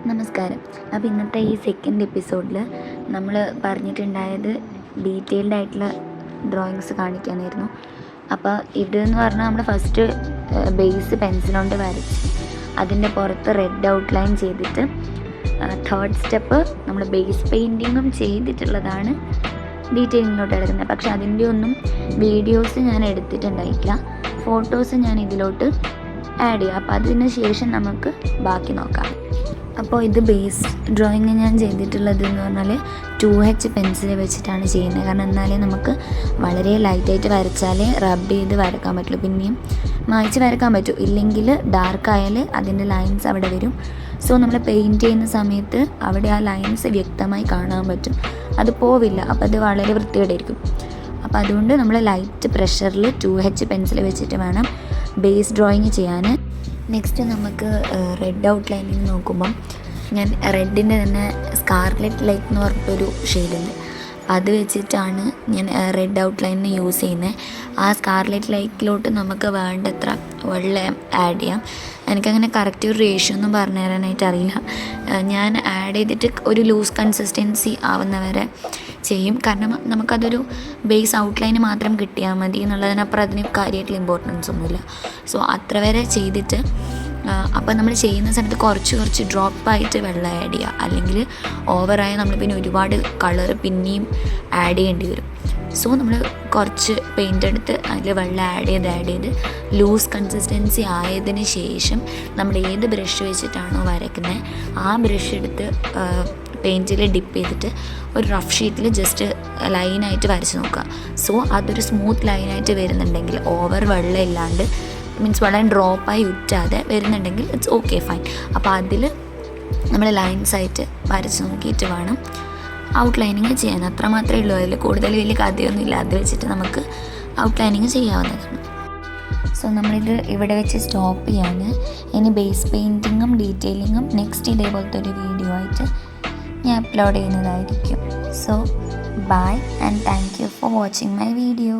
നമസ്കാരം. അപ്പോൾ ഇന്നത്തെ ഈ സെക്കൻഡ് എപ്പിസോഡിൽ നമ്മൾ പറഞ്ഞിട്ടുണ്ടായത് ഡീറ്റെയിൽഡ് ആയിട്ടുള്ള ഡ്രോയിങ്സ് കാണിക്കാനായിരുന്നു. അപ്പോൾ ഇതെന്ന് പറഞ്ഞാൽ നമ്മൾ ഫസ്റ്റ് ബേസ് പെൻസിൽ കൊണ്ട് വരച്ച് അതിൻ്റെ പുറത്ത് റെഡ് ഔട്ട്ലൈൻ ചെയ്തിട്ട് തേർഡ് സ്റ്റെപ്പ് നമ്മൾ ബേസ് പെയിൻറ്റിങ്ങും ചെയ്തിട്ടുള്ളതാണ് ഡീറ്റെയിലിങ്ങിലോട്ട് എടുക്കുന്നത്. പക്ഷേ അതിൻ്റെ ഒന്നും വീഡിയോസ് ഞാൻ എടുത്തിട്ടുണ്ടായിട്ടില്ല. ഫോട്ടോസ് ഞാൻ ഇതിലോട്ട് ആഡ് ചെയ്യാം. അപ്പോൾ അതിന് ശേഷം നമുക്ക് ബാക്കി നോക്കാം. അപ്പോൾ ഇത് ബേസ് ഡ്രോയിങ് ഞാൻ ചെയ്തിട്ടുള്ളത് എന്ന് പറഞ്ഞാൽ 2H പെൻസിൽ വെച്ചിട്ടാണ് ചെയ്യുന്നത്. കാരണം എന്നാലേ നമുക്ക് വളരെ ലൈറ്റായിട്ട് വരച്ചാലേ റബ്ബ് ചെയ്ത് വരക്കാൻ പറ്റുള്ളൂ. പിന്നെയും മായ്ച്ച് വരക്കാൻ പറ്റും. ഇല്ലെങ്കിൽ ഡാർക്കായാൽ അതിൻ്റെ ലൈൻസ് അവിടെ വരും. സോ നമ്മൾ പെയിൻറ്റ് ചെയ്യുന്ന സമയത്ത് അവിടെ ആ ലൈൻസ് വ്യക്തമായി കാണാൻ പറ്റും. അത് പോവില്ല. അപ്പോൾ അത് വളരെ വൃത്തിയോടെയായിരിക്കും. അപ്പോൾ അതുകൊണ്ട് നമ്മൾ ലൈറ്റ് പ്രഷറിൽ 2H പെൻസിൽ വെച്ചിട്ട് വേണം ബേസ് ഡ്രോയിങ് ചെയ്യാൻ. നെക്സ്റ്റ് നമുക്ക് റെഡ് ഔട്ട്ലൈനിങ് നോക്കുമ്പം ഞാൻ റെഡിൻ്റെ തന്നെ സ്കാർലെറ്റ് ലൈറ്റ് എന്ന് പറഞ്ഞിട്ടൊരു ഷെയ്ഡുണ്ട്. അത് വെച്ചിട്ടാണ് ഞാൻ റെഡ് ഔട്ട്ലൈനിന് യൂസ് ചെയ്യുന്നത്. ആ സ്കാർലെറ്റ് ലൈറ്റിലോട്ട് നമുക്ക് വേണ്ടത്ര വെള്ളം ആഡ് ചെയ്യാം. എനിക്കങ്ങനെ കറക്റ്റ് ഒരു റേഷ്യോ ഒന്നും പറഞ്ഞു തരാനായിട്ട് അറിയില്ല. ഞാൻ ആഡ് ചെയ്തിട്ട് ഒരു ലൂസ് കൺസിസ്റ്റൻസി ആവുന്നവരെ ചെയ്യും. കാരണം നമുക്കതൊരു ബേസ് ഔട്ട്ലൈന് മാത്രം കിട്ടിയാൽ മതി എന്നുള്ളതിനപ്പുറം അതിന് കാര്യമായിട്ടുള്ള ഇമ്പോർട്ടൻസ് ഒന്നുമില്ല. സോ അത്ര വരെ ചെയ്തിട്ട് അപ്പോൾ നമ്മൾ ചെയ്യുന്ന സമയത്ത് കുറച്ച് ഡ്രോപ്പായിട്ട് വെള്ളം ആഡ് ചെയ്യുക. അല്ലെങ്കിൽ ഓവറായി നമ്മൾ പിന്നെ ഒരുപാട് കളർ പിന്നെയും ആഡ് ചെയ്യേണ്ടി വരും. സോ നമ്മൾ കുറച്ച് പെയിൻ്റ് എടുത്ത് അതിൽ വെള്ളം ആഡ് ചെയ്ത് ലൂസ് കൺസിസ്റ്റൻസി ആയതിന് ശേഷം നമ്മൾ ഏത് ബ്രഷ് വെച്ചിട്ടാണോ വരയ്ക്കുന്നത് ആ ബ്രഷ് എടുത്ത് പെയിൻറ്റിൽ ഡിപ്പ് ചെയ്തിട്ട് ഒരു റഫ് ഷീറ്റിൽ ജസ്റ്റ് ലൈനായിട്ട് വരച്ച് നോക്കുക. സോ അതൊരു സ്മൂത്ത് ലൈനായിട്ട് വരുന്നുണ്ടെങ്കിൽ ഓവർ വെള്ളം ഇല്ലാണ്ട് മീൻസ് വളരെ ഡ്രോപ്പായി ഉറ്റാതെ വരുന്നുണ്ടെങ്കിൽ ഇറ്റ്സ് ഓക്കെ ഫൈൻ. അപ്പോൾ അതിൽ നമ്മൾ ലൈൻസായിട്ട് വരച്ച് നോക്കിയിട്ട് വേണം ഔട്ട്ലൈനിങ് ചെയ്യാൻ. അത്ര മാത്രമേ ഉള്ളൂ. അതിൽ കൂടുതൽ വലിയ കഥയൊന്നും ഇല്ല. അത് വെച്ചിട്ട് നമുക്ക് ഔട്ട്ലൈനിങ് ചെയ്യാവുന്നതാണ്. സോ നമ്മളിത് ഇവിടെ വെച്ച് സ്റ്റോപ്പ് ചെയ്യാണ്. ഇനി ബേസ് പെയിൻറ്റിങ്ങും ഡീറ്റെയിലിങ്ങും നെക്സ്റ്റ് ഇതേപോലത്തെ ഒരു വീഡിയോ ആയിട്ട് ഞാൻ അപ്ലോഡ് ചെയ്യുന്നതായിരിക്കും. So bye and thank you for watching my video.